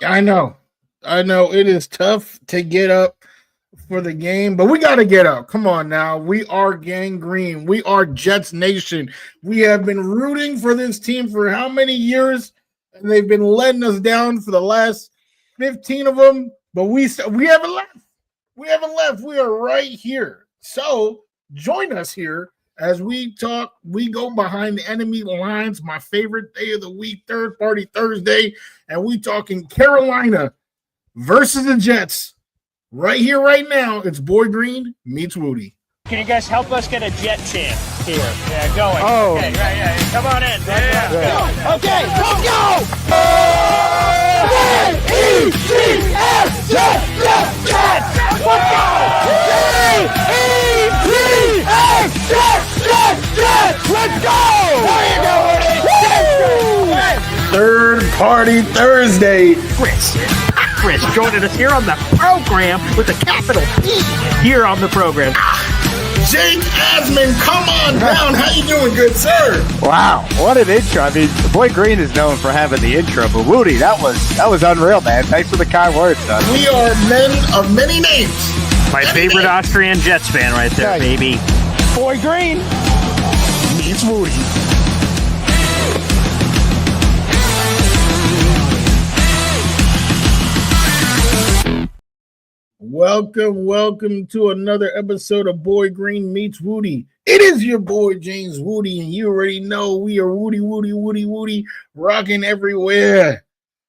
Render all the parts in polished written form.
I know. It is tough to get up for the game, but we got to get up. Come on now. We are gang green. We are Jets Nation. We have been rooting for this team for how many years? And they've been letting us down for the last 15 of them, but we haven't left. We haven't left. We are right here. So join us here as we talk. We go behind the enemy lines, my favorite day of the week, third party Thursday, and we talking Carolina versus the Jets. Right here, right now, it's Boy Green meets Wudi. Can you guys help us get a Jet chant here? Yeah, going. Oh. Okay, right, yeah. Come on in. Yeah. Go. Okay, let's go! J-E-T-S, Jets, Jets, Jets! Let's go! J-E-T-S, Jets, Jets, Jets! Let's go! There you go, Wudi! Third party Thursday. Chris joining us here on the program with a capital P here on the program. Jake Asman, come on down. How you doing, good sir? Wow, what an intro. I mean, Boy Green is known for having the intro, but Wudi, that was unreal, man. Thanks for the kind words, son. We are men of many names. My favorite Austrian Jets fan right there, baby. Boy Green Meets Wudi. Welcome to another episode of Boy Green Meets Wudi. It is your boy James Wudi, and you already know we are Wudi, rocking everywhere.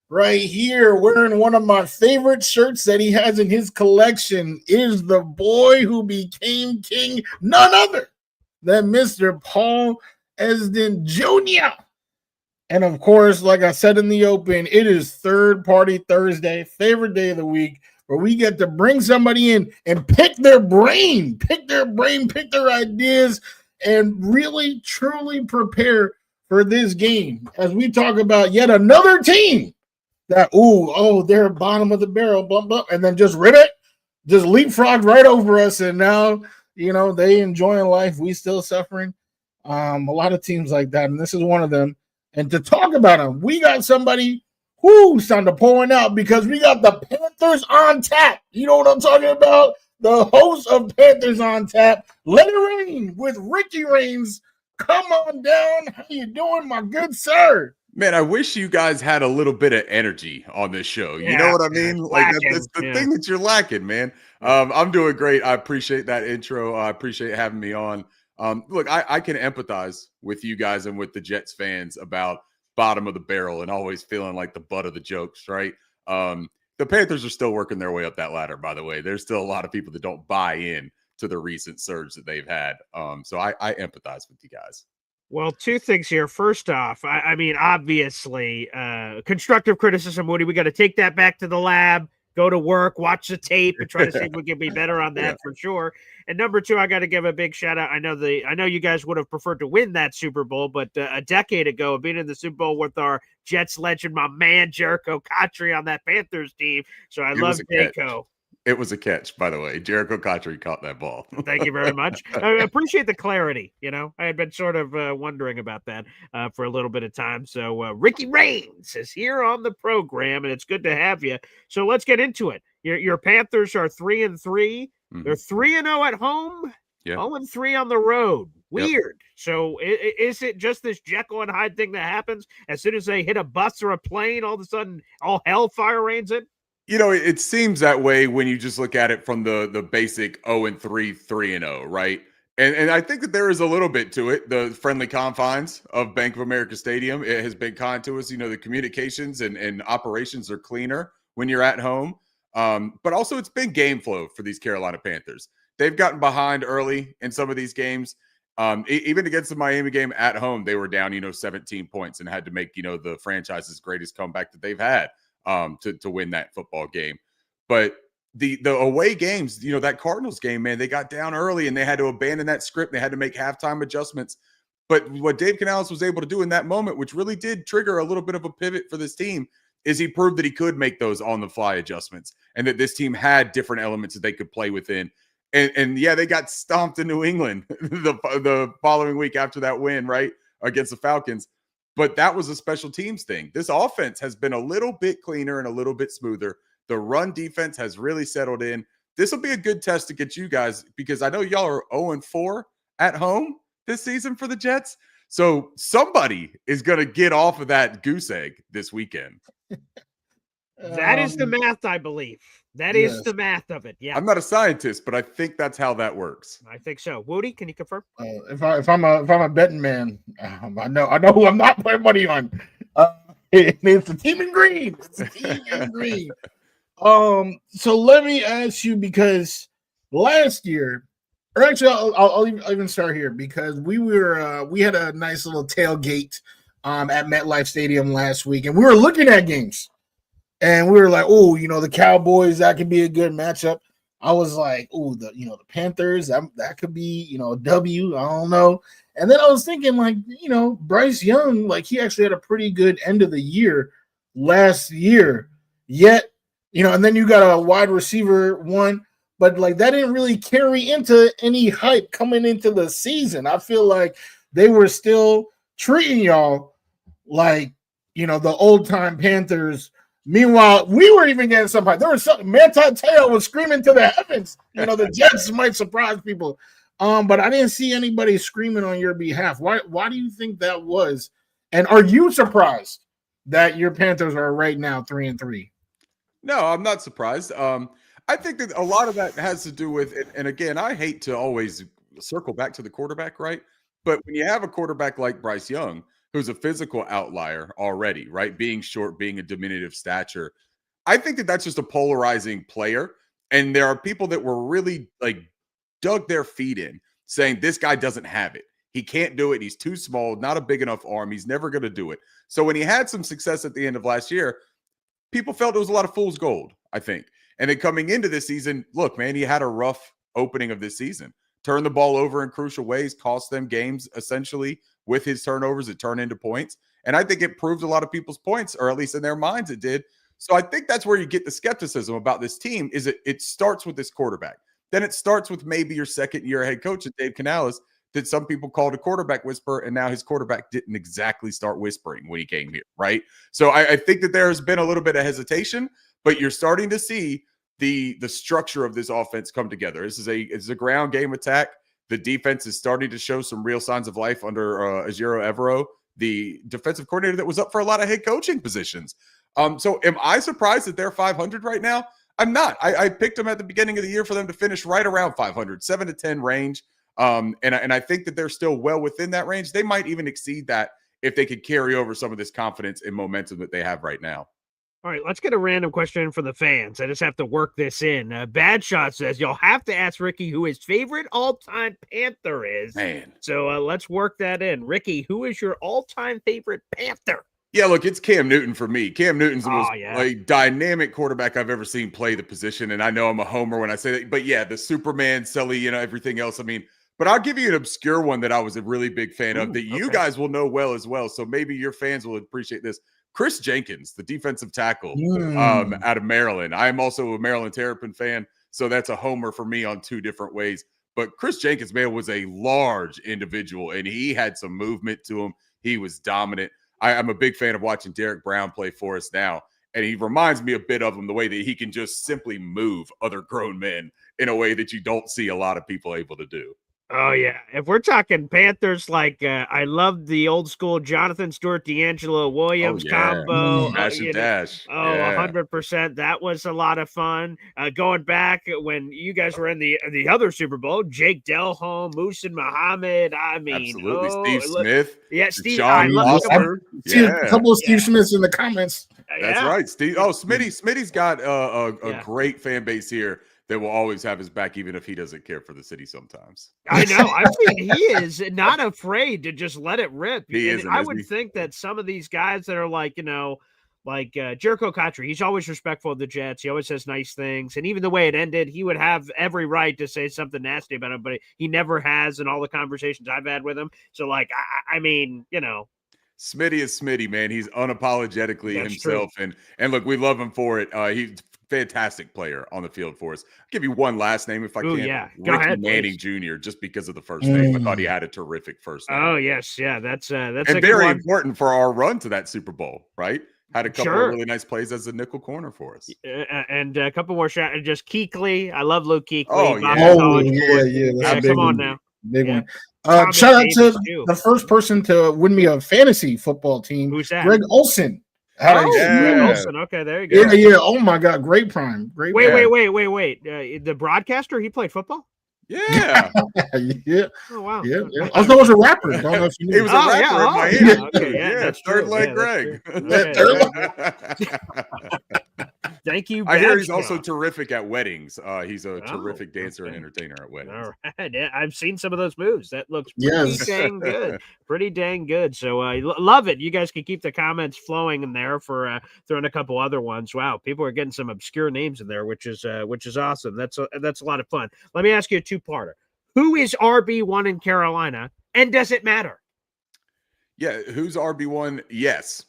Right here, wearing one of my favorite shirts that he has in his collection is the boy who became king, none other than Mr. Paul Esden Jr. And of course, like I said in the open, it is third party Thursday, favorite day of the week, where we get to bring somebody in and pick their ideas, and really, truly prepare for this game as we talk about yet another team that, they're bottom of the barrel, blah, blah, and then just leapfrogged right over us, and now, they enjoying life, we still suffering. A lot of teams like that, and this is one of them. And to talk about them, we got somebody who's time to pouring out because we got the Panthers on tap. You know what I'm talking about? The host of Panthers on tap, Let It Rain with Ricky Rains. Come on down. How you doing, my good sir? Man, I wish you guys had a little bit of energy on this show. You know what I mean? Like that's the thing that you're lacking, man. I'm doing great. I appreciate that intro. I appreciate having me on. Look, I can empathize with you guys and with the Jets fans about bottom of the barrel and always feeling like the butt of the jokes, right? The Panthers are still working their way up that ladder, by the way. There's still a lot of people that don't buy in to the recent surge that they've had. So I empathize with you guys. Well, two things here. First off, I mean, obviously, constructive criticism, Woody. We got to take that back to the lab, go to work, watch the tape, and try to see if we can be better on that for sure. And number two, I got to give a big shout out. I know you guys would have preferred to win that Super Bowl, but a decade ago, being in the Super Bowl with our Jets legend, my man Jericho Cotchery on that Panthers team. So I love Jericho. It was a catch, by the way. Jericho Cotchery caught that ball. Thank you very much. I appreciate the clarity. I had been sort of wondering about that for a little bit of time. So Ricky Rains is here on the program, and it's good to have you. So let's get into it. Your Panthers are 3-3. Mm-hmm. They're 3-0 at home, 0-3 on the road. Weird. Yep. So is it just this Jekyll and Hyde thing that happens as soon as they hit a bus or a plane, all of a sudden all hellfire rains in? It seems that way when you just look at it from the basic 0-3, 3-0, right? And I think that there is a little bit to it. The friendly confines of Bank of America Stadium, it has been kind to us. The communications and operations are cleaner when you're at home. But also it's been game flow for these Carolina Panthers. They've gotten behind early in some of these games. Even against the Miami game at home, they were down, 17 points and had to make, the franchise's greatest comeback that they've had. To win that football game. But the away games, that Cardinals game, man, they got down early and they had to abandon that script. They had to make halftime adjustments. But what Dave Canales was able to do in that moment, which really did trigger a little bit of a pivot for this team, is he proved that he could make those on-the-fly adjustments and that this team had different elements that they could play within. And they got stomped in New England the following week after that win, right, against the Falcons. but that was a special teams thing. This offense has been a little bit cleaner and a little bit smoother. The run defense has really settled in. This will be a good test to get you guys, because I know y'all are 0-4 at home this season for the Jets. So somebody is going to get off of that goose egg this weekend. That is the math, I believe. That is the math of it. Yeah, I'm not a scientist, but I think that's how that works. I think so. Wudi, can you confirm? If I'm a betting man, I know who I'm not putting money on. It's the team in green. It's the team in green. So let me ask you, because last year, or actually, I'll even start here, because we had a nice little tailgate at MetLife Stadium last week, and we were looking at games, and we were like, oh, the Cowboys, that could be a good matchup. I was like, oh, the Panthers, that could be a W. I don't know. And then I was thinking, like, Bryce Young, like, he actually had a pretty good end of the year last year, yet. And then you got a wide receiver one, but like that didn't really carry into any hype coming into the season. I feel like they were still treating y'all like, the old time Panthers. Meanwhile, we were even getting some hype. There was something, Manti Te'o was screaming to the heavens. The Jets might surprise people. But I didn't see anybody screaming on your behalf. Why do you think that was? And are you surprised that your Panthers are right now 3-3? No, I'm not surprised. I think that a lot of that has to do with, and again, I hate to always circle back to the quarterback, right? But when you have a quarterback like Bryce Young, who's a physical outlier already, right? Being short, being a diminutive stature, I think that that's just a polarizing player. And there are people that were really like dug their feet in saying this guy doesn't have it. He can't do it. He's too small, not a big enough arm. He's never going to do it. So when he had some success at the end of last year, people felt it was a lot of fool's gold, I think. And then coming into this season, look, man, he had a rough opening of this season. Turned the ball over in crucial ways, cost them games essentially with his turnovers that turn into points. And I think it proved a lot of people's points, or at least in their minds it did. So I think that's where you get the skepticism about this team, is it starts with this quarterback. Then it starts with maybe your second-year head coach, Dave Canales, that some people called a quarterback whisperer, and now his quarterback didn't exactly start whispering when he came here, right? So I think that there has been a little bit of hesitation, but you're starting to see the structure of this offense come together. It's a ground game attack. The defense is starting to show some real signs of life under Ejiro Evero, the defensive coordinator that was up for a lot of head coaching positions. So am I surprised that they're 500 right now? I'm not. I picked them at the beginning of the year for them to finish right around 500, 7-10 range. And I think that they're still well within that range. They might even exceed that if they could carry over some of this confidence and momentum that they have right now. All right, let's get a random question from the fans. I just have to work this in. Bad Shot says, you'll have to ask Ricky who his favorite all-time Panther is. Man. So let's work that in. Ricky, who is your all-time favorite Panther? Yeah, look, it's Cam Newton for me. Cam Newton's the most a dynamic quarterback I've ever seen play the position. And I know I'm a homer when I say that. But yeah, the Superman, Sully, everything else. I mean, but I'll give you an obscure one that I was a really big fan of that you guys will know well as well. So maybe your fans will appreciate this. Chris Jenkins, the defensive tackle out of Maryland. I am also a Maryland Terrapin fan, so that's a homer for me on two different ways. But Chris Jenkins, man, was a large individual, and he had some movement to him. He was dominant. I'm a big fan of watching Derek Brown play for us now, and he reminds me a bit of him, the way that he can just simply move other grown men in a way that you don't see a lot of people able to do. Oh, yeah. If we're talking Panthers, like I love the old school Jonathan Stewart, D'Angelo Williams combo. Dash and dash. 100%. That was a lot of fun. Going back when you guys were in the other Super Bowl, Jake Delhomme, Muhsin Muhammad. I mean, absolutely. Steve Smith. Yeah, Steve. I love a couple of Steve Smiths in the comments. That's right, Steve. Oh, Smitty's got a great fan base here that will always have his back, even if he doesn't care for the city sometimes. I know. I mean, he is not afraid to just let it rip. I would think that some of these guys that are like, Jericho Cotchery, he's always respectful of the Jets. He always says nice things. And even the way it ended, he would have every right to say something nasty about him, but he never has in all the conversations I've had with him. So, I mean, Smitty is Smitty, man. He's unapologetically That's himself. True. And look, we love him for it. He's fantastic player on the field for us. I'll give you one last name if I Ooh, can. yeah. Go Ricky ahead, Manning please. Jr., just because of the first name. I thought he had a terrific first name. Oh, yes. Yeah, that's And a good very one. important for our run to that Super Bowl, right? Had a couple Sure. of really nice plays as a nickel corner for us. And a couple more shots. Just Kuechly. I love Luke Kuechly. Oh, yeah. Boston Oh, College yeah, boy. yeah. That's Yeah, a big come on one. now. Big Yeah. one. Thomas Shout out Davis, to too. the first person to win me a fantasy football team, Who's that? Greg Olson. Had a Oh, Greg Yeah. Olson. Okay, there you go. yeah. Oh my God, great prime. Great. Wait, prime. wait. The broadcaster, he played football? Yeah. yeah. Oh, wow. Yeah. Also was a rapper. Don't know if you knew. He was a rapper in Miami. Yeah. Okay, yeah, that's third true. leg Yeah, Greg. that's true. Thank you. I hear he's Badge also Job. terrific at weddings. He's a Oh, terrific dancer and okay. entertainer at weddings. All right. Yeah, I've seen some of those moves. That looks pretty Yes. dang good. Pretty dang good. So love it. You guys can keep the comments flowing in there for throwing a couple other ones. Wow, people are getting some obscure names in there, which is awesome. That's a lot of fun. Let me ask you a two-parter. Who is RB1 in Carolina, and does it matter? Yeah, who's RB1? Yes.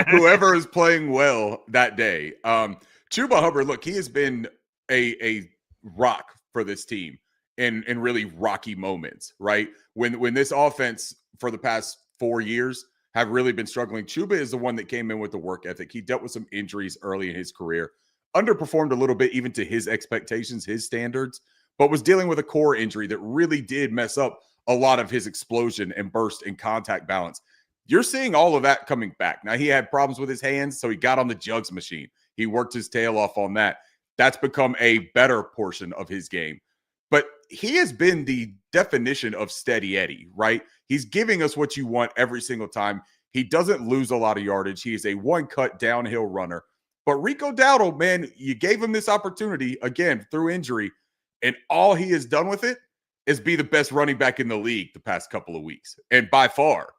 Whoever is playing well that day. Chuba Hubbard, look, he has been a rock for this team in really rocky moments, right? When this offense for the past 4 years have really been struggling, Chuba is the one that came in with the work ethic. He dealt with some injuries early in his career, underperformed a little bit even to his expectations, his standards, but was dealing with a core injury that really did mess up a lot of his explosion and burst and contact balance. You're seeing all of that coming back. Now, he had problems with his hands, so he got on the jugs machine. He worked his tail off on that. That's become a better portion of his game. But he has been the definition of steady Eddie, right? He's giving us what you want every single time. He doesn't lose a lot of yardage. He is a one-cut downhill runner. But Rico Dowdle, man, you gave him this opportunity, again, through injury, and all he has done with it is be the best running back in the league the past couple of weeks, and by far.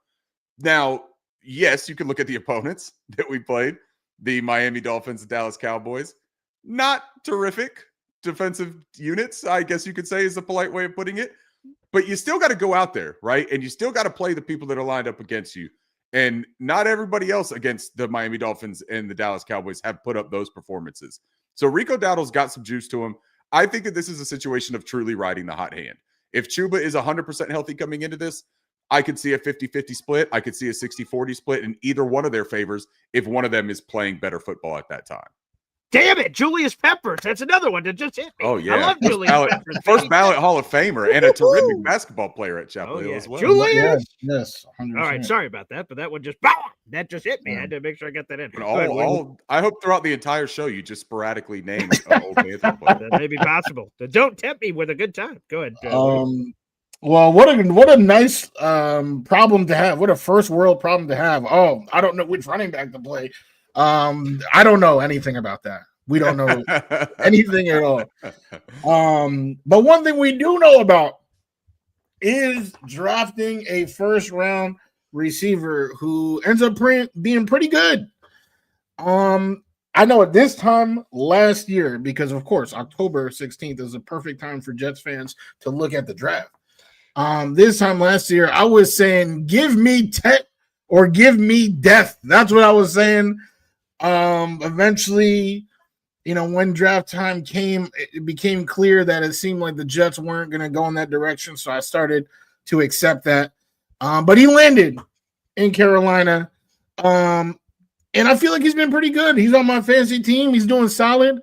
Now, yes, you can look at the opponents that we played, the Miami Dolphins and Dallas Cowboys. Not terrific defensive units, I guess you could say, is a polite way of putting it. But you still got to go out there, right? And you still got to play the people that are lined up against you. And not everybody else against the Miami Dolphins and the Dallas Cowboys have put up those performances. So Rico Dowdle's got some juice to him. I think that this is a situation of truly riding the hot hand. If Chuba is 100% healthy coming into this, I could see a 50-50 split. I could see a 60-40 split in either one of their favors if one of them is playing better football at that time. Damn it, Julius Peppers. That's another one that just hit me. Oh, yeah. I love Julius Peppers. First ballot Hall of Famer and a terrific basketball player at Chapel Hill as well. Julius. Yes. 100%. All right, sorry about that, but that one just hit me. I had to make sure I got that in. I hope throughout the entire show you just sporadically name old Panther player. That may be possible. Don't tempt me with a good time. Go ahead. Well, what a nice problem to have. What a first world problem to have. Oh, I don't know which running back to play. I don't know anything about that. We don't know anything at all. But one thing we do know about is drafting a first round receiver who ends up being pretty good. I know at this time last year, because of course October 16th is a perfect time for Jets fans to look at the draft. This time last year, I was saying, give me Tet or give me death. That's what I was saying. Eventually, when draft time came, it became clear that it seemed like the Jets weren't going to go in that direction. So I started to accept that. But he landed in Carolina. And I feel like he's been pretty good. He's on my fantasy team. He's doing solid.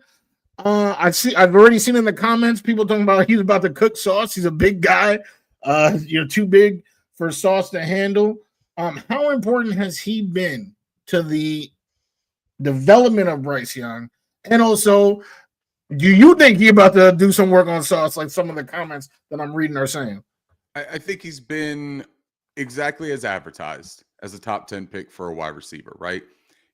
I've already seen in the comments people talking about he's about to cook sauce. He's a big guy. Too big for sauce to handle. How important has he been to the development of Bryce Young? And also, do you think he's about to do some work on sauce like some of the comments that I'm reading are saying? I think he's been exactly as advertised as a top 10 pick for a wide receiver, right?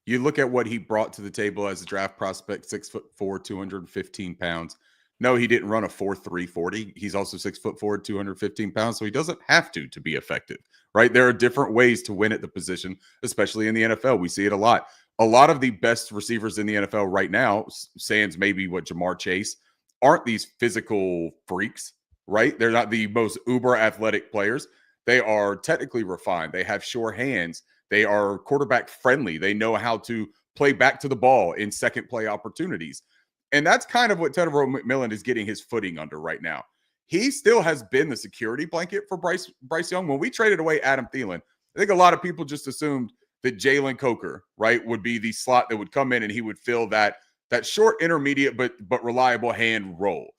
You look at what he brought to the table as a draft prospect, 6'4", 215 pounds. No, he didn't run a 4.3 40. He's also 6'4", 215 pounds, so he doesn't have to be effective, right? There are different ways to win at the position, especially in the NFL. We see it a lot. A lot of the best receivers in the NFL right now, sans maybe what Jamar Chase, aren't these physical freaks, right? They're not the most uber athletic players. They are technically refined. They have sure hands. They are quarterback friendly. They know how to play back to the ball in second play opportunities. And that's kind of what Tedero McMillan is getting his footing under right now. He still has been the security blanket for Bryce Young. When we traded away Adam Thielen, I think a lot of people just assumed that Jalen Coker, right, would be the slot that would come in and he would fill that short, intermediate, but reliable hand role.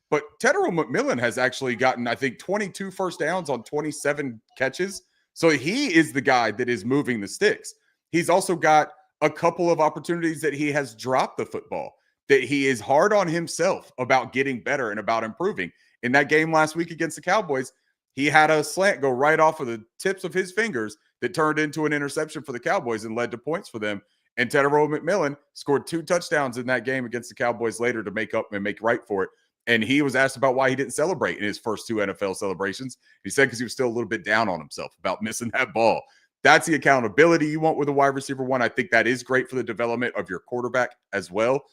But Tedero McMillan has actually gotten, I think, 22 first downs on 27 catches. So he is the guy that is moving the sticks. He's also got a couple of opportunities that he has dropped the football, that he is hard on himself about getting better and about improving. In that game last week against the Cowboys, he had a slant go right off of the tips of his fingers that turned into an interception for the Cowboys and led to points for them. And Tedero McMillan scored 2 touchdowns in that game against the Cowboys later to make up and make right for it. And he was asked about why he didn't celebrate in his first 2 NFL celebrations. He said because he was still a little bit down on himself about missing that ball. That's the accountability you want with a wide receiver one. I think that is great for the development of your quarterback as well.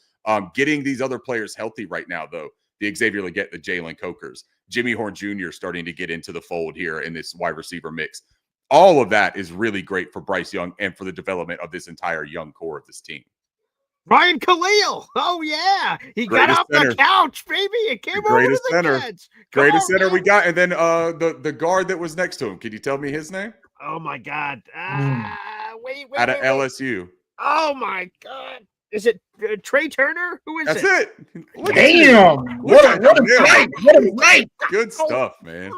Getting these other players healthy right now, though, the Xavier Legette, the Jalen Cokers, Jimmy Horn Jr. starting to get into the fold here in this wide receiver mix. All of that is really great for Bryce Young and for the development of this entire young core of this team. Ryan Khalil. Oh, yeah. He got off the couch, baby. It came over to the Jets. Greatest center we got. And then the guard that was next to him. Can you tell me his name? Oh, my God. Wait. Out of LSU. Oh, my God. Is it Trey Turner? Who is That's it? It. Damn. What a night. Good stuff, man.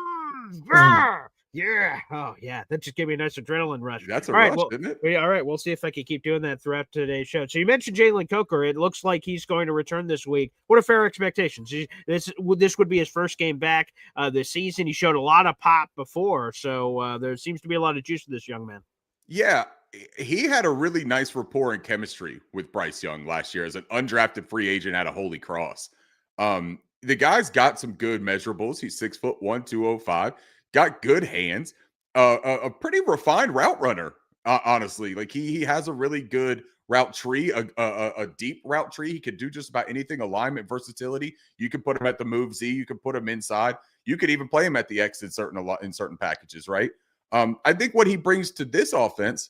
Yeah. Oh, yeah. That just gave me a nice adrenaline rush. That's a rush, isn't it? All right. We'll see if I can keep doing that throughout today's show. So you mentioned Jalen Coker. It looks like he's going to return this week. What are fair expectations? This would be his first game back this season. He showed a lot of pop before, so there seems to be a lot of juice to this young man. Yeah. He had a really nice rapport and chemistry with Bryce Young last year as an undrafted free agent out of Holy Cross. The guy's got some good measurables. He's 6'1", 205. Got good hands, a pretty refined route runner, honestly. Like he has a really good route tree, a deep route tree. He could do just about anything, alignment, versatility. You can put him at the move Z. You can put him inside. You could even play him at the X in certain packages, right? I think what he brings to this offense,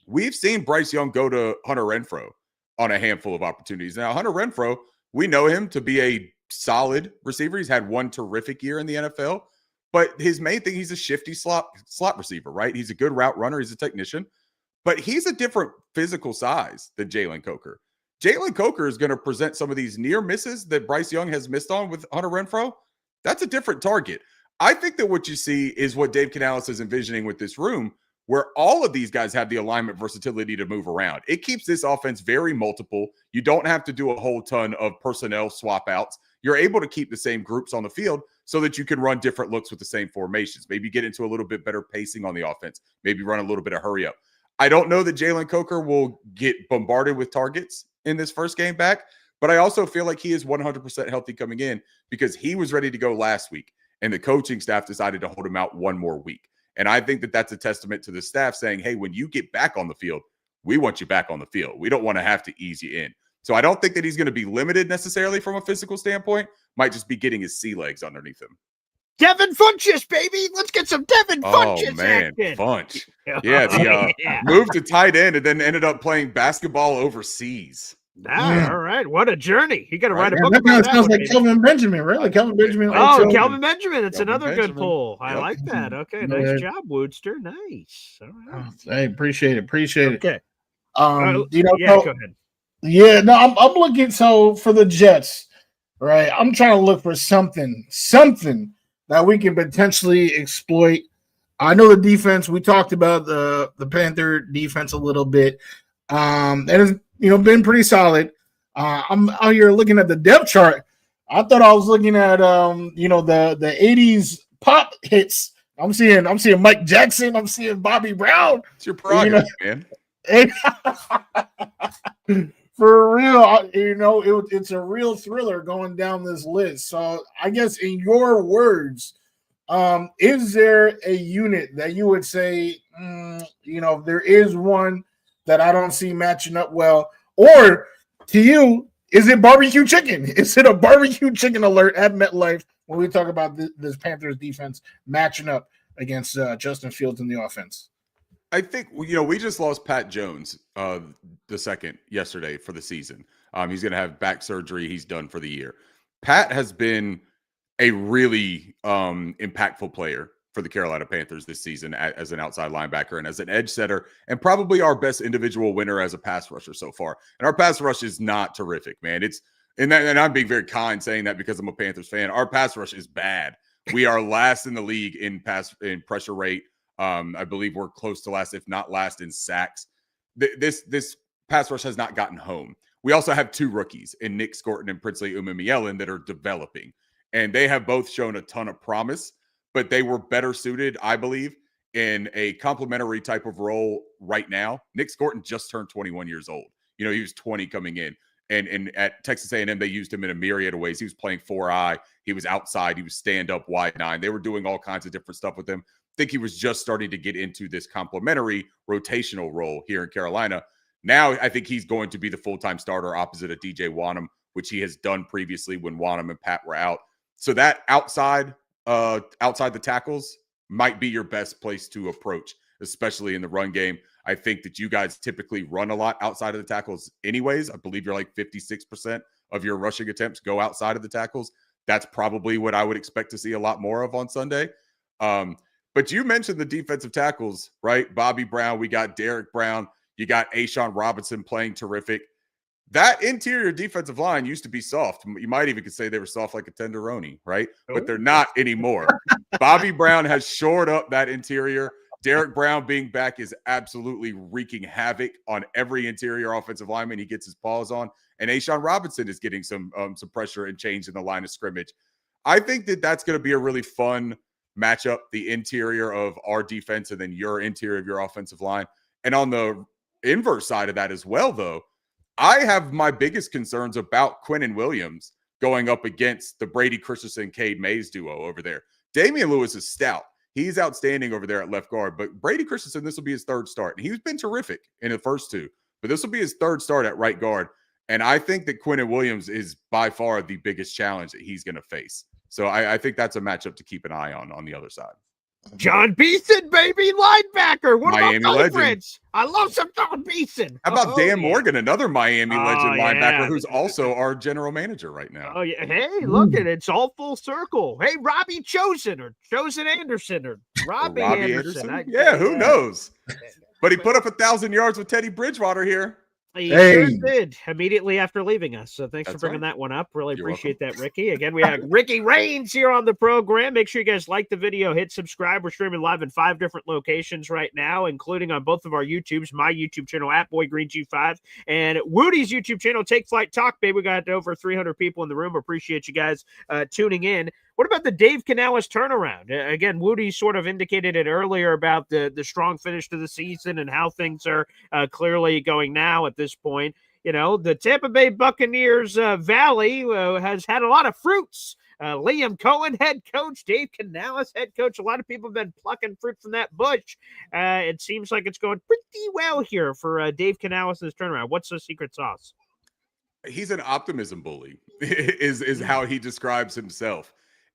we've seen Bryce Young go to Hunter Renfrow on a handful of opportunities. Now, Hunter Renfrow, we know him to be a solid receiver. He's had one terrific year in the NFL. But his main thing, he's a shifty slot receiver, right? He's a good route runner. He's a technician. But he's a different physical size than Jalen Coker. Jalen Coker is going to present some of these near misses that Bryce Young has missed on with Hunter Renfrow. That's a different target. I think that what you see is what Dave Canales is envisioning with this room, where all of these guys have the alignment versatility to move around. It keeps this offense very multiple. You don't have to do a whole ton of personnel swap outs. You're able to keep the same groups on the field so that you can run different looks with the same formations. Maybe get into a little bit better pacing on the offense. Maybe run a little bit of hurry up. I don't know that Jalen Coker will get bombarded with targets in this first game back, but I also feel like he is 100% healthy coming in because he was ready to go last week, and the coaching staff decided to hold him out one more week. And I think that that's a testament to the staff saying, hey, when you get back on the field, we want you back on the field. We don't want to have to ease you in. So I don't think that he's going to be limited necessarily from a physical standpoint. Might just be getting his sea legs underneath him. Devin Funchess, baby. Let's get some Devin Funchess. Oh, man. Funch. Yeah, the moved to tight end and then ended up playing basketball overseas. All right. What a journey. You got to write a book that about sounds like Kelvin Benjamin, really. Kelvin Benjamin. Kelvin Benjamin. It's another good pull. I like that. Okay. Nice job, Woodster. Nice. All right. Hey, appreciate it. Okay. Go ahead. Yeah, no, I'm looking. So for the Jets, right? I'm trying to look for something that we can potentially exploit. I know the defense. We talked about the Panther defense a little bit. And it's been pretty solid. I'm out here looking at the depth chart. I thought I was looking at the 80s pop hits. I'm seeing Mike Jackson. I'm seeing Bobby Brown. It's your prerogative, man. For real, it's a real thriller going down this list. So I guess in your words, is there a unit that you would say, there is one that I don't see matching up well? Or to you, is it barbecue chicken? Is it a barbecue chicken alert at MetLife when we talk about this Panthers defense matching up against Justin Fields in the offense? I think, we just lost Pat Jones, the second yesterday for the season. He's going to have back surgery. He's done for the year. Pat has been a really impactful player for the Carolina Panthers this season as an outside linebacker and as an edge setter, and probably our best individual winner as a pass rusher so far. And our pass rush is not terrific, man. And I'm being very kind saying that because I'm a Panthers fan. Our pass rush is bad. We are last in the league in pressure rate. I believe we're close to last, if not last, in sacks. This pass rush has not gotten home. We also have two rookies in Nick Scorton and Princely Umamielen that are developing, and they have both shown a ton of promise, but they were better suited, I believe, in a complementary type of role right now. Nick Scorton just turned 21 years old. He was 20 coming in. And at Texas A&M, they used him in a myriad of ways. He was playing 4-eye. He was outside. He was stand-up, wide 9. They were doing all kinds of different stuff with him. I think he was just starting to get into this complementary rotational role here in Carolina. Now I think he's going to be the full-time starter opposite of DJ Wanham, which he has done previously when Wanham and Pat were out. So that outside the tackles might be your best place to approach, especially in the run game. I think that you guys typically run a lot outside of the tackles anyways. I believe you're like 56% of your rushing attempts go outside of the tackles. That's probably what I would expect to see a lot more of on Sunday. But you mentioned the defensive tackles, right? Bobby Brown, we got Derek Brown, you got A'Shawn Robinson playing terrific. That interior defensive line used to be soft. You might even could say they were soft like a tenderoni, right? But they're not anymore. Bobby Brown has shored up that interior. Derek Brown being back is absolutely wreaking havoc on every interior offensive lineman he gets his paws on. And A'Shawn Robinson is getting some pressure and change in the line of scrimmage. I think that that's going to be a really fun matchup, the interior of our defense and then your interior of your offensive line. And on the inverse side of that as well, though, I have my biggest concerns about Quinnen Williams going up against the Brady Christensen, Cade Mays duo over there. Damian Lewis is stout. He's outstanding over there at left guard. But Brady Christensen, this will be his third start. And he's been terrific in the first two. But this will be his third start at right guard. And I think that Quinnen Williams is by far the biggest challenge that he's going to face. So I think that's a matchup to keep an eye on the other side. John Beeson, baby, linebacker. One Miami of my legend. favorites. I love some John Beeson. How about Dan Morgan, another Miami legend linebacker who's Yeah. also our general manager right now? Oh, yeah. Hey, look at it. It's all full circle. Hey, Robbie Chosen or Chosen Anderson or Robbie Anderson. Who knows? But he put up 1,000 yards with Teddy Bridgewater here. He sure did immediately after leaving us. So thanks That's for bringing right. that one up. Really You're appreciate that, Ricky. Again, we have Ricky Raines here on the program. Make sure you guys like the video, hit subscribe. We're streaming live in 5 different locations right now, including on both of our YouTubes, my YouTube channel at BoyGreenG5 and Wudi's YouTube channel, Take Flight Talk, baby. We got over 300 people in the room. Appreciate you guys tuning in. What about the Dave Canales turnaround? Again, Wudi sort of indicated it earlier about the strong finish to the season and how things are clearly going now at this point. The Tampa Bay Buccaneers Valley has had a lot of fruits. Liam Cohen, head coach, Dave Canales, head coach. A lot of people have been plucking fruit from that bush. It seems like it's going pretty well here for Dave Canales' turnaround. What's the secret sauce? He's an optimism bully, is how he describes himself.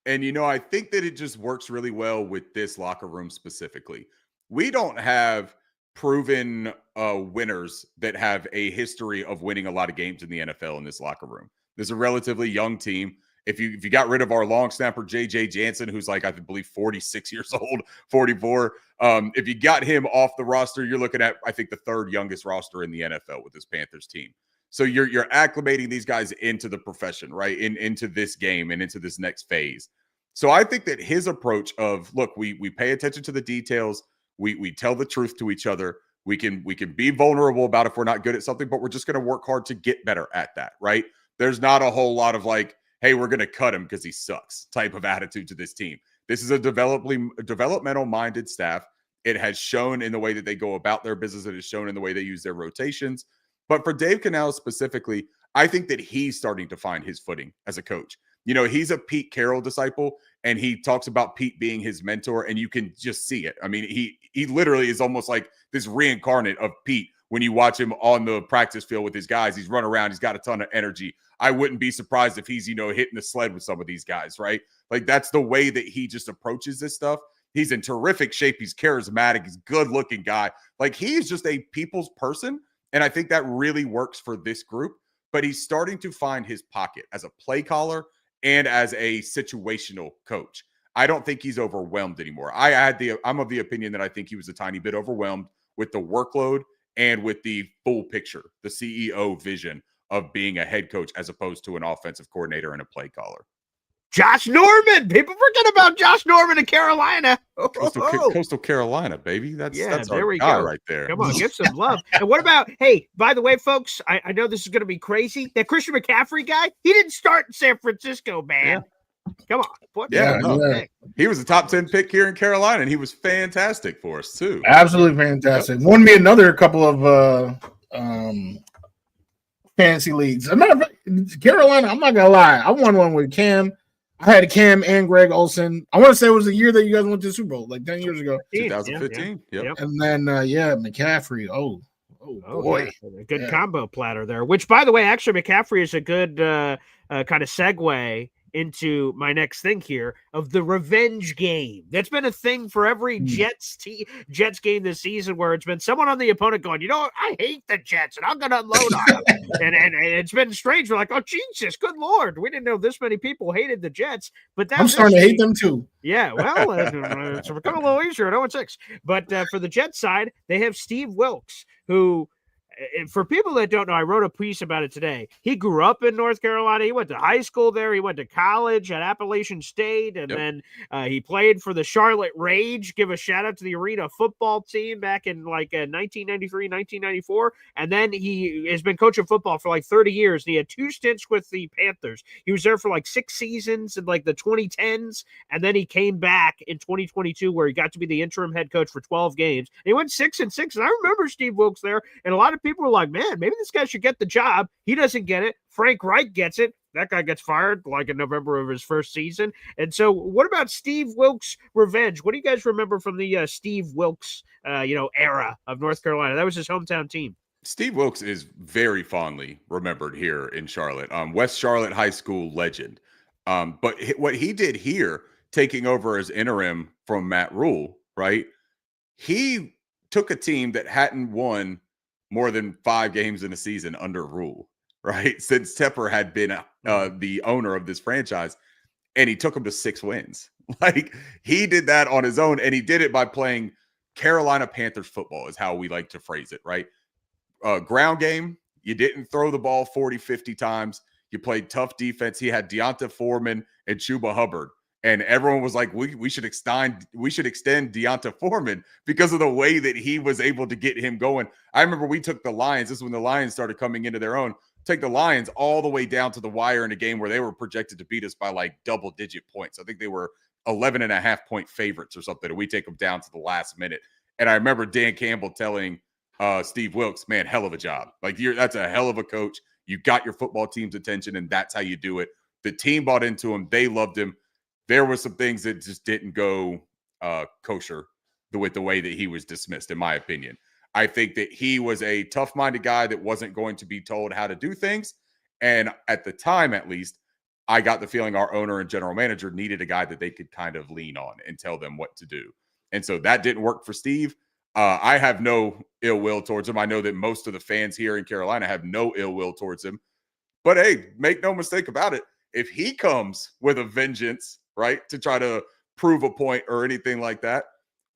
And, I think that it just works really well with this locker room specifically. We don't have proven winners that have a history of winning a lot of games in the NFL in this locker room. There's a relatively young team. If you got rid of our long snapper, J.J. Jansen, who's like, I believe, 46 years old, 44. If you got him off the roster, you're looking at, I think, the third youngest roster in the NFL with this Panthers team. So you're acclimating these guys into the profession, right? Into this game and into this next phase. So I think that his approach of, look, we pay attention to the details, we tell the truth to each other, we can be vulnerable about if we're not good at something, but we're just going to work hard to get better at that, right? There's not a whole lot of like, hey, we're going to cut him because he sucks type of attitude to this team. This is a developmental minded staff. It has shown in the way that they go about their business. It has shown in the way they use their rotations. But for Dave Canales specifically, I think that he's starting to find his footing as a coach. He's a Pete Carroll disciple, and he talks about Pete being his mentor, and you can just see it. I mean, he literally is almost like this reincarnate of Pete when you watch him on the practice field with his guys. He's running around. He's got a ton of energy. I wouldn't be surprised if he's, hitting the sled with some of these guys, right? Like, that's the way that he just approaches this stuff. He's in terrific shape. He's charismatic. He's a good-looking guy. Like, he's just a people's person, and I think that really works for this group. But he's starting to find his pocket as a play caller and as a situational coach. I don't think he's overwhelmed anymore. I'm of the opinion that I think he was a tiny bit overwhelmed with the workload and with the full picture, the CEO vision of being a head coach as opposed to an offensive coordinator and a play caller. Josh Norman. People forget about Josh Norman in Carolina. Coastal Carolina, baby. That's our guy right there. Come on, give some love. And what about, hey, by the way, folks, I know this is going to be crazy. That Christian McCaffrey guy, he didn't start in San Francisco, man. Yeah. Come on. He was a top 10 pick here in Carolina, and he was fantastic for us, too. Absolutely fantastic. Won me another couple of fantasy leagues. As a matter of fact, Carolina, I'm not going to lie. I won one with Cam. I had Cam and Greg Olsen. I want to say it was the year that you guys went to the Super Bowl, like 10 years ago. 2015. Yep. And then, McCaffrey. Oh boy. Yeah. A good combo platter there, which, by the way, actually, McCaffrey is a good kind of segue into my next thing here of the revenge game. That's been a thing for every Jets game this season, where it's been someone on the opponent going, you know what? I hate the Jets and I'm going to unload on them. and it's been strange. We're like, oh, Jesus, good Lord. We didn't know this many people hated the Jets, but I'm starting to hate them too. Yeah, well, it's become a little easier at 0-6. But for the Jets side, they have Steve Wilkes, who, for people that don't know, I wrote a piece about it today. He grew up in North Carolina. He went to high school there. He went to college at Appalachian State, and then he played for the Charlotte Rage. Give a shout out to the Arena football team back in 1993, 1994. And then he has been coaching football for 30 years. And he had 2 stints with the Panthers. He was there for 6 seasons in the 2010s, and then he came back in 2022 where he got to be the interim head coach for 12 games. And he went 6-6. And I remember Steve Wilkes there, and a lot of people were like, man, maybe this guy should get the job. He doesn't get it. Frank Reich gets it. That guy gets fired in November of his first season. And so what about Steve Wilkes' revenge? What do you guys remember from the Steve Wilkes, era of North Carolina? That was his hometown team. Steve Wilkes is very fondly remembered here in Charlotte. West Charlotte High School legend. But what he did here, taking over as interim from Matt Rule, right? He took a team that hadn't won more than 5 games in a season under Rule, right? Since Tepper had been the owner of this franchise, and he took them to 6 wins. He did that on his own, and he did it by playing Carolina Panthers football, is how we like to phrase it, right? Ground game, you didn't throw the ball 40, 50 times. You played tough defense. He had Deonta Foreman and Chuba Hubbard. And everyone was like, we should extend Deonta Foreman because of the way that he was able to get him going. I remember we took the Lions. This is when the Lions started coming into their own. Take the Lions all the way down to the wire in a game where they were projected to beat us by double-digit points. I think they were 11.5-point favorites or something. And we take them down to the last minute. And I remember Dan Campbell telling Steve Wilkes, man, hell of a job. That's a hell of a coach. You got your football team's attention, and that's how you do it. The team bought into him. They loved him. There were some things that just didn't go kosher with the way that he was dismissed, in my opinion. I think that he was a tough-minded guy that wasn't going to be told how to do things. And at the time, at least, I got the feeling our owner and general manager needed a guy that they could kind of lean on and tell them what to do. And so that didn't work for Steve. I have no ill will towards him. I know that most of the fans here in Carolina have no ill will towards him. But, hey, make no mistake about it. If he comes with a vengeance, right, to try to prove a point or anything like that,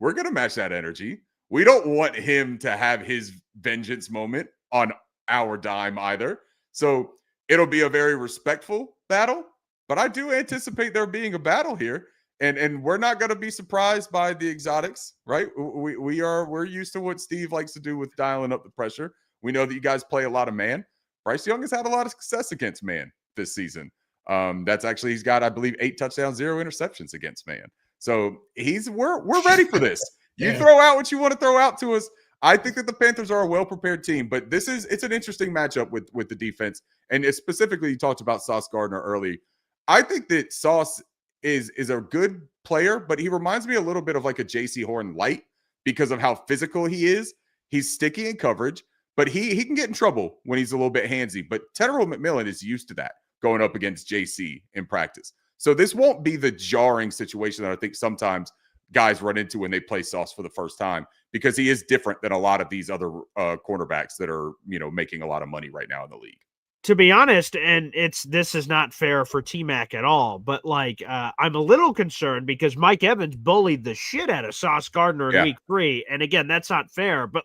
we're going to match that energy. We don't want him to have his vengeance moment on our dime either. So it'll be a very respectful battle, but I do anticipate there being a battle here. And we're not going to be surprised by the exotics, right? We're used to what Steve likes to do with dialing up the pressure. We know that you guys play a lot of man. Bryce Young has had a lot of success against man this season. He's got, I believe, 8 touchdowns, 0 interceptions against man. So we're ready for this. You throw out what you want to throw out to us. I think that the Panthers are a well-prepared team, but it's an interesting matchup with the defense. And specifically, you talked about Sauce Gardner early. I think that Sauce is a good player, but he reminds me a little bit of a J.C. Horn light because of how physical he is. He's sticky in coverage, but he can get in trouble when he's a little bit handsy. But Tetero McMillan is used to that going up against JC in practice. So this won't be the jarring situation that I think sometimes guys run into when they play Sauce for the first time, because he is different than a lot of these other cornerbacks that are, making a lot of money right now in the league. To be honest, and this is not fair for T-Mac at all, but I'm a little concerned because Mike Evans bullied the shit out of Sauce Gardner in week 3. And again, that's not fair, but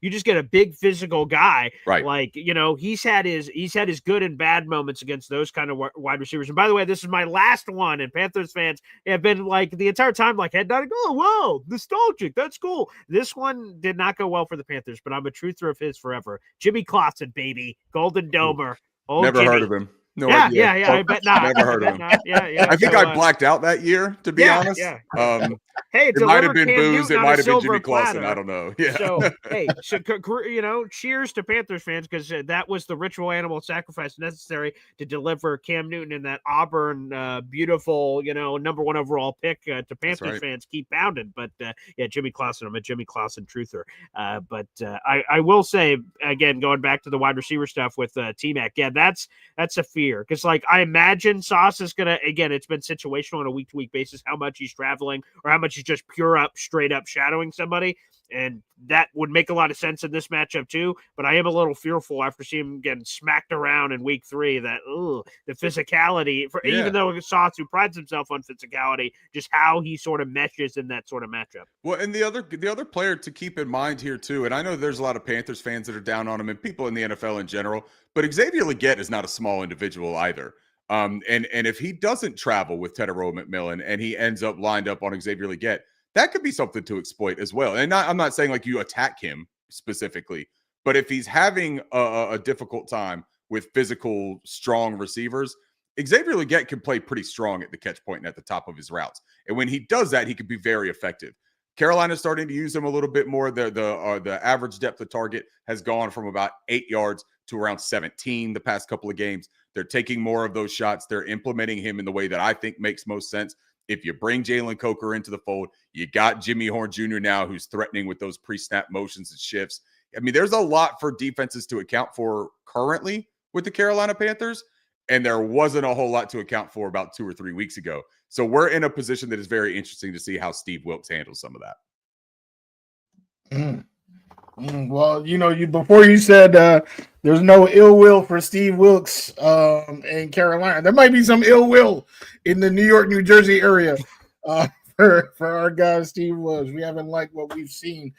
you just get a big physical guy. Right. He's had his good and bad moments against those kind of wide receivers. And by the way, this is my last one, and Panthers fans have been the entire time head nodding, oh, wow, nostalgic. That's cool. This one did not go well for the Panthers, but I'm a truther of his forever. Jimmy Clausen, baby. Golden Domer. Oh, Never Jimmy. heard of him. No yeah, idea. Yeah. I bet not. Never heard of him. Yeah. I think I blacked out that year, to be honest. Yeah. Hey, it might have been Booze. It might have been Jimmy Clausen. I don't know. Yeah. So, hey, cheers to Panthers fans, because that was the ritual animal sacrifice necessary to deliver Cam Newton and that Auburn beautiful, number 1 overall pick to Panthers fans. Keep pounding. But Jimmy Clausen. I'm a Jimmy Clausen truther. But I will say, again, going back to the wide receiver stuff with T-Mac, that's a fear, because I imagine Sauce is gonna, again, it's been situational on a week-to-week basis how much he's traveling or how much he's just straight up shadowing somebody, and that would make a lot of sense in this matchup too. But I am a little fearful after seeing him getting smacked around in week 3 that the physicality, even though Sauce, who prides himself on physicality, just how he sort of meshes in that sort of matchup. Well, and the other player to keep in mind here too, and I know there's a lot of Panthers fans that are down on him and people in the NFL in general, but Xavier Legette is not a small individual either. And if he doesn't travel with Tetairoa McMillan and he ends up lined up on Xavier Legette, that could be something to exploit as well. And I'm not saying you attack him specifically, but if he's having a difficult time with physical, strong receivers, Xavier Legette can play pretty strong at the catch point and at the top of his routes. And when he does that, he can be very effective. Carolina's starting to use him a little bit more. The average depth of target has gone from about 8 yards to around 17 the past couple of games. They're taking more of those shots. They're implementing him in the way that I think makes most sense. If you bring Jalen Coker into the fold, you got Jimmy Horn Jr. now, who's threatening with those pre-snap motions and shifts. I mean, there's a lot for defenses to account for currently with the Carolina Panthers, and there wasn't a whole lot to account for about 2 or 3 weeks ago. So we're in a position that is very interesting to see how Steve Wilks handles some of that. Well, before you said there's no ill will for Steve Wilks in Carolina. There might be some ill will in the New York, New Jersey area for our guy Steve Wilks. We haven't liked what we've seen,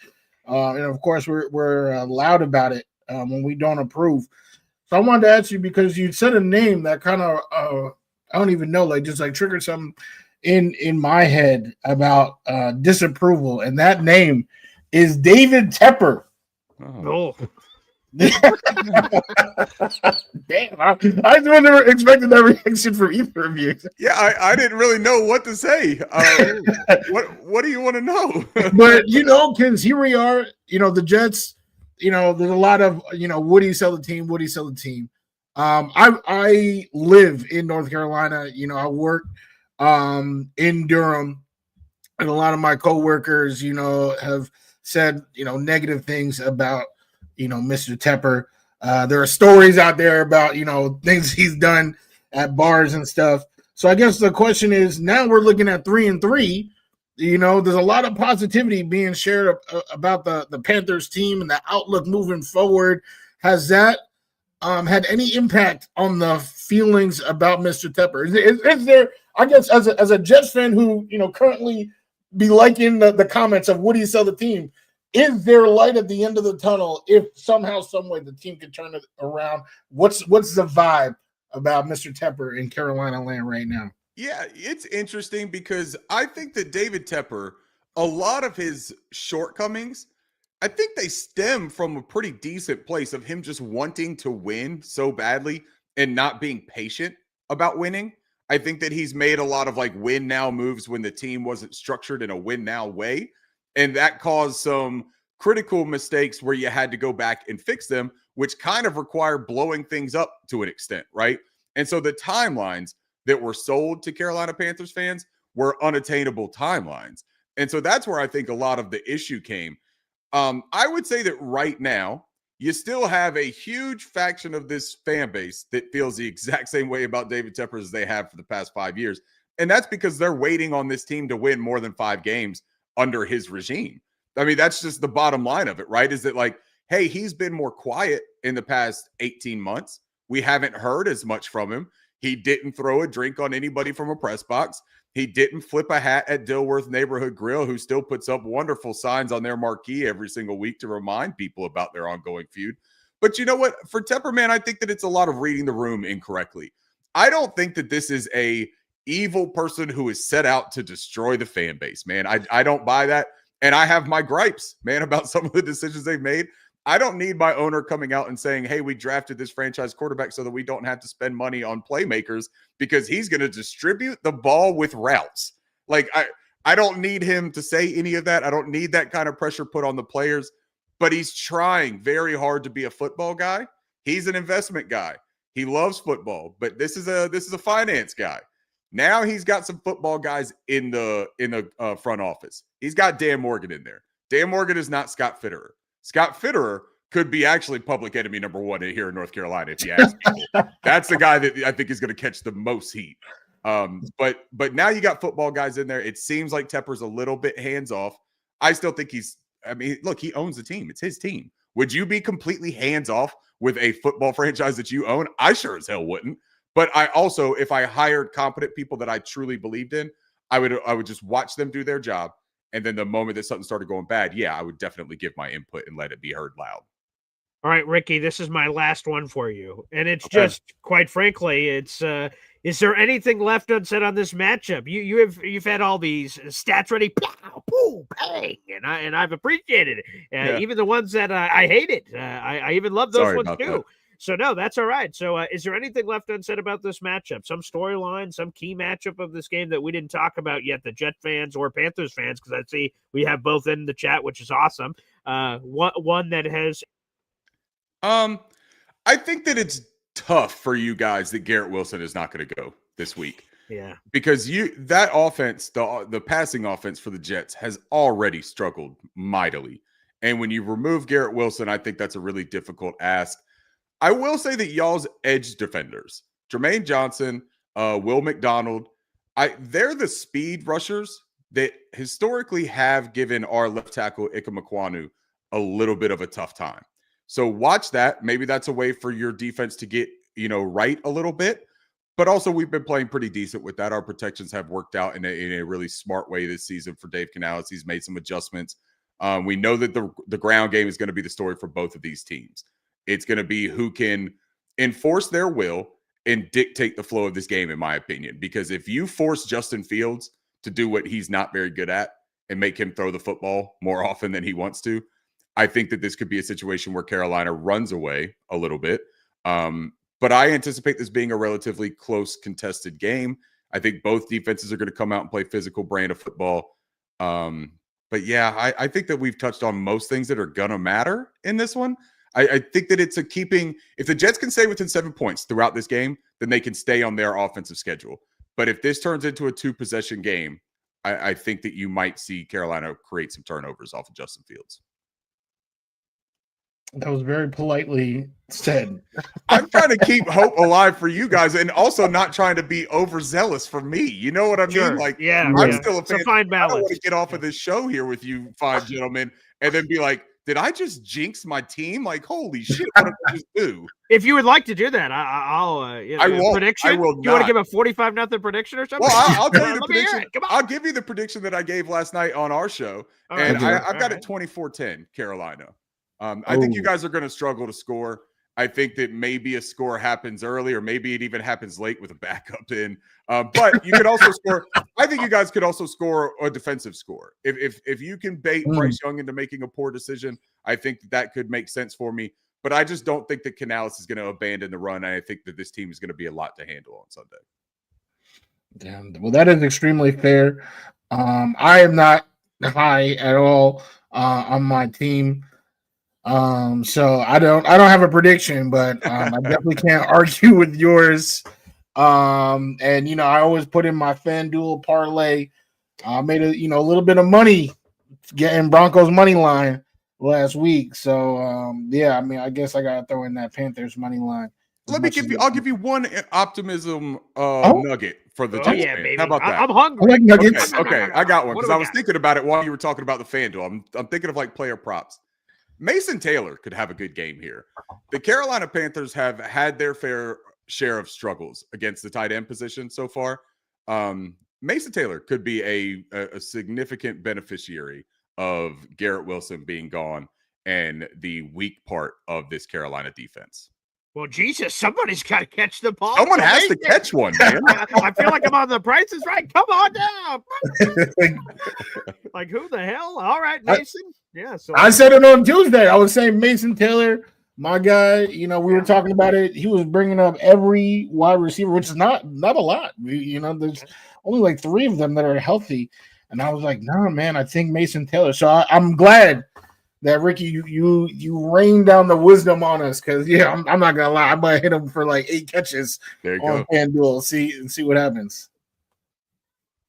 and of course we're loud about it when we don't approve. So I wanted to ask you, because you said a name that kind of I don't even know, just triggered something in my head about disapproval, and that name is David Tepper. Oh. Damn, I wasn't expecting that reaction from either of you. Yeah, I didn't really know what to say. What do you want to know? But because here we are, the Jets. There's a lot of Wudi sell the team. I live in North Carolina. I work in Durham, and a lot of my coworkers, have said, negative things about, Mr. Tepper. There are stories out there about, things he's done at bars and stuff. So I guess the question is, now we're looking at 3-3. There's a lot of positivity being shared about the Panthers team and the outlook moving forward. Has that had any impact on the feelings about Mr. Tepper? Is there, I guess, as a Jets fan who, currently be liking the comments of Wudi sell the team, is there light at the end of the tunnel if somehow, some way the team can turn it around? What's the vibe about Mr. Tepper in Carolina land right now? Yeah, it's interesting because I think that David Tepper, a lot of his shortcomings, I think they stem from a pretty decent place of him just wanting to win so badly and not being patient about winning. I think that he's made a lot of win now moves when the team wasn't structured in a win now way. And that caused some critical mistakes where you had to go back and fix them, which kind of required blowing things up to an extent, right? And so the timelines that were sold to Carolina Panthers fans were unattainable timelines. And so that's where I think a lot of the issue came. I would say that right now, you still have a huge faction of this fan base that feels the exact same way about David Tepper as they have for the past 5 years. And that's because they're waiting on this team to win more than 5 games under his regime. I mean, that's just the bottom line of it, right? Is that like, hey, he's been more quiet in the past 18 months. We haven't heard as much from him. He didn't throw a drink on anybody from a press box. He didn't flip a hat at Dilworth Neighborhood Grill, who still puts up wonderful signs on their marquee every single week to remind people about their ongoing feud. But you know what? For Tepper, man, I think that it's a lot of reading the room incorrectly. I don't think that this is a evil person who is set out to destroy the fan base, man. I don't buy that. And I have my gripes, man, about some of the decisions they've made. I don't need my owner coming out and saying, hey, we drafted this franchise quarterback so that we don't have to spend money on playmakers because he's going to distribute the ball with routes. Like, I don't need him to say any of that. I don't need that kind of pressure put on the players, but he's trying very hard to be a football guy. He's an investment guy. He loves football, but this is a finance guy. Now he's got some football guys in the front office. He's got Dan Morgan in there. Dan Morgan is not Scott Fitterer. Scott Fitterer could be actually public enemy number 1 here in North Carolina if you ask people. That's the guy that I think is going to catch the most heat. But now you got football guys in there. It seems like Tepper's a little bit hands off. I still think look, he owns the team. It's his team. Would you be completely hands off with a football franchise that you own? I sure as hell wouldn't. But I also, if I hired competent people that I truly believed in, I would just watch them do their job. And then the moment that something started going bad, yeah, I would definitely give my input and let it be heard loud. All right, Ricky, this is my last one for you. And it's just, quite frankly, it's is there anything left unsaid on this matchup? You've had all these stats ready, pow, boom, bang, and I've appreciated it. Even the ones that I hated. I even love those ones too. That. So, no, that's all right. So is there anything left unsaid about this matchup? Some storyline, some key matchup of this game that we didn't talk about yet, the Jet fans or Panthers fans, because I see we have both in the chat, which is awesome. One that has... I think that it's tough for you guys that Garrett Wilson is not going to go this week. Yeah. Because that offense, the passing offense for the Jets has already struggled mightily. And when you remove Garrett Wilson, I think that's a really difficult ask. I will say that y'all's edge defenders, Jermaine Johnson, Will McDonald, they're the speed rushers that historically have given our left tackle Ike Mekwonu a little bit of a tough time. So watch that. Maybe that's a way for your defense to get, right a little bit. But also we've been playing pretty decent with that. Our protections have worked out in a really smart way this season for Dave Canales. He's made some adjustments. We know that the ground game is going to be the story for both of these teams. It's going to be who can enforce their will and dictate the flow of this game, in my opinion. Because if you force Justin Fields to do what he's not very good at and make him throw the football more often than he wants to, I think that this could be a situation where Carolina runs away a little bit. But I anticipate this being a relatively close, contested game. I think both defenses are going to come out and play physical brand of football. But yeah, I think that we've touched on most things that are going to matter in this one. I think that it's if the Jets can stay within 7 points throughout this game, then they can stay on their offensive schedule. But if this turns into a 2-possession game, I think that you might see Carolina create some turnovers off of Justin Fields. That was very politely said. I'm trying to keep hope alive for you guys and also not trying to be overzealous for me. You know what I mean? Sure. Like, yeah, I'm still a fan. It's a fine balance. I don't want to get off of this show here with you fine gentlemen and then be like, did I just jinx my team? Like, holy shit, what did I just do? If you would like to do that, I'll I won't. Prediction? I will you want to not. give a 45-0 prediction or something? Well, I'll tell you the Let me hear prediction. it. Come on. I'll give you the prediction that I gave last night on our show. All and right. I've got it 24-10, Carolina. I think you guys are going to struggle to score. I think that maybe a score happens early or maybe it even happens late with a backup in. But you could also score. I think you guys could also score a defensive score. If you can bait Bryce Young into making a poor decision, I think that could make sense for me. But I just don't think that Canales is going to abandon the run. And I think that this team is going to be a lot to handle on Sunday. Damn. Well, that is extremely fair. I am not high at all on my team. So I don't have a prediction, but I definitely can't argue with yours. And I always put in my FanDuel parlay. I made a little bit of money getting Broncos money line last week. So I guess I gotta throw in that Panthers money line I'll give you one optimism nugget for the Oh Jets yeah, fan. baby. How about that? I'm I hungry. like nuggets. Okay, I got one What because do I we was got? thinking about it while you were talking about the FanDuel. I'm thinking of like player props. Mason Taylor could have a good game here. The Carolina Panthers have had their fair share of struggles against the tight end position so far. Mason Taylor could be a significant beneficiary of Garrett Wilson being gone and the weak part of this Carolina defense. Well, Jesus, somebody's got to catch the ball. Someone for has me. to catch one, man. I feel like I'm on The Price is Right. Come on down. Like, who the hell? All right, Mason. Yeah. So I said it on Tuesday. I was saying Mason Taylor, my guy. You know, we were talking about it. He was bringing up every wide receiver, which is not a lot. There's only like 3 of them that are healthy, and I was like, no, man, I think Mason Taylor. So I'm glad that Ricky, you rained down the wisdom on us because I'm not gonna lie, I might hit him for like 8 catches There you on go. FanDuel. See what happens.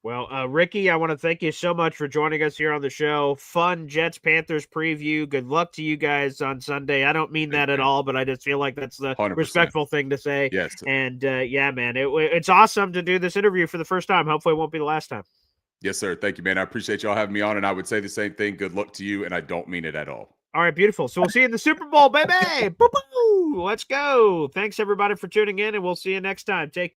Well, Ricky, I want to thank you so much for joining us here on the show. Fun Jets Panthers preview. Good luck to you guys on Sunday. I don't mean that at all, but I just feel like that's the 100%. respectful thing to say. Yes. And yeah, man, it's awesome to do this interview for the first time. Hopefully, it won't be the last time. Yes, sir. Thank you, man. I appreciate y'all having me on, and I would say the same thing. Good luck to you, and I don't mean it at all. All right, beautiful. So we'll see you in the Super Bowl, baby. Boo-boo! Let's go. Thanks, everybody, for tuning in, and we'll see you next time. Take